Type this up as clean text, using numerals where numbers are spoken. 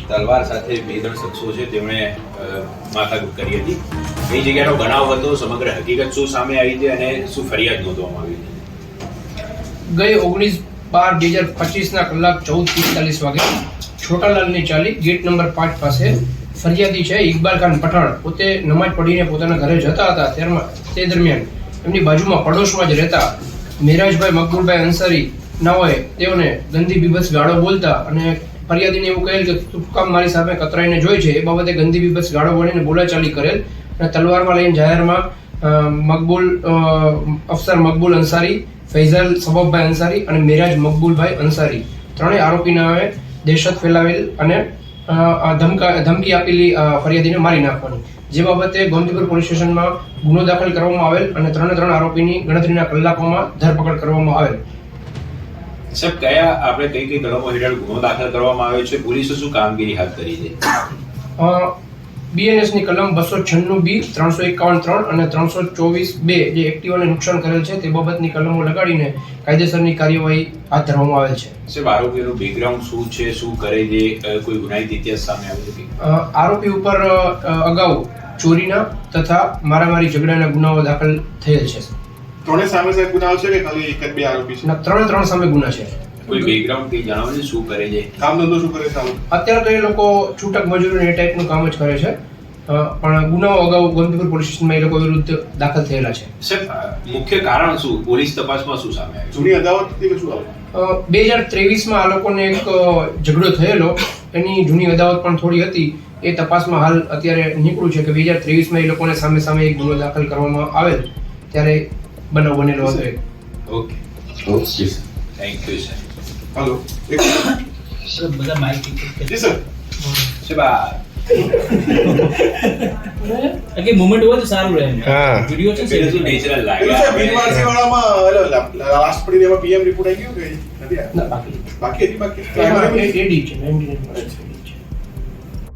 તલવાર સાથે 2 શખ્સો છે તેમણે માથાકૂટ કરી હતી. કઈ જગ્યાનો બનાવ હતો, સમગ્ર હકીકત શું સામે આવી છે અને શું ફરિયાદ નોંધવામાં આવી છે? ગઈ 19/12/2025 કલાક 14:45 વાગે છોટાલાલની ચાલી ગેટ નંબર 5 પાસે ફરિયાદી છે ઇકબાલ ખાન પઠાણ પોતે નમાજ પઢીને પોતાના ઘરે જતા હતા. તે દરમિયાન એમની બાજુમાં પડોશમાં જ રહેતા મેરાજભાઈ મકબૂલભાઈ અંસારી નાઓએ તેઓને ગંદી બીભત્સ ગાળો બોલતા અને ફરિયાદીને એવું કહેલ કે તું કામ મારી સામે કતરાઈને જોઈ છે, એ બાબતે ગંદી બીભત્સ ગાળો બોલીને બોલાચાલી કરેલ અને તલવારમાં લઈને જાહેરમાં અફસર મકબૂલ અંસારી, ફૈઝલ સબબભાઈ અંસારી અને મેરાજ મકબૂલભાઈ અંસારી ત્રણેય આરોપીનાઓએ દહેશત ફેલાવેલ અને ધમકી આપેલી ફરિયાદીને મારી નાખવાની, જે બાબતે ગોમતીપુર પોલીસ સ્ટેશનમાં ગુનો દાખલ કરવામાં આવેલ અને 3 આરોપીની ગણતરીના કલાકોમાં ધરપકડ કરવામાં આવેલ. સાહેબ, આપણે કઈ કલમો હેઠળ ગુનો દાખલ કરવામાં આવ્યો છે? પોલીસે શું કામગીરી હાથ કરી છે? BNS ની કલમ 296B, 351(3) અને 324(2) જે એક્ટિવાને નુકસાન કરેલ છે તે બાબતની કલમો લગાડીને કાયદેસરની કાર્યવાહી હાથ ધરવામાં આવેલ છે. સાહેબ, આરોપીનું બેકગ્રાઉન્ડ શું છે, શું કરે છે, કોઈ ગુનાહિત ઇતિહાસ સામે આવ્યો છે? આરોપી ઉપર અગાઉ ચોરીના તથા મારામારી ઝઘડાના ગુનાઓ દાખલ થયેલ છે. ત્રણે સામે સાહેબ ગુનાઓ છે કે ખાલી એક જ બે આરોપી છે? ત્રણ સામે ગુના છે. કોઈ બેકગ્રાઉન્ડ કઈ જણાવો ને, શું કરે છે, કામ ધંધો શું કરે છે? અત્યારે તો એ લોકો છૂટક મજૂરી એ ટાઈપનું કામ જ કરે છે, પણ ગુનાઓ અગાઉ ગોમતીપુર પોલીસ સ્ટેશનમાં એ લોકો વિરુદ્ધ દાખલ થયેલા છે. સાહેબ, મુખ્ય કારણ શું? પોલીસ તપાસમાં શું સામે આવ્યું? જૂની અદાવત હતી કે શું આવે? 2023માં આ લોકોને એક ઝઘડો થયેલો, એની જૂની અદાવત પણ થોડી હતી. એ તપાસમાં હાલ અત્યારે નીકળ્યું છે કે 2023માં એ લોકોને સામે એક ગુનો દાખલ કરવામાં આવેલ ત્યારે બનાવ બનેલો હતો. Okay, thank you sir. Hello sir, બધા માહિતી જી સર. સાહેબ, કે મોમેન્ટ હોય તો સારું રહે. હા. વિડિયો છે પેલું શું નેચરલ લાગે? બીનવારસી વાળામાં લાસ્ટ પડી એમાં PM રિપોર્ટ આવી ગયો કે નથી આવ્યો? ના, બાકી બાકી હતી એમાં એડી છે 99%.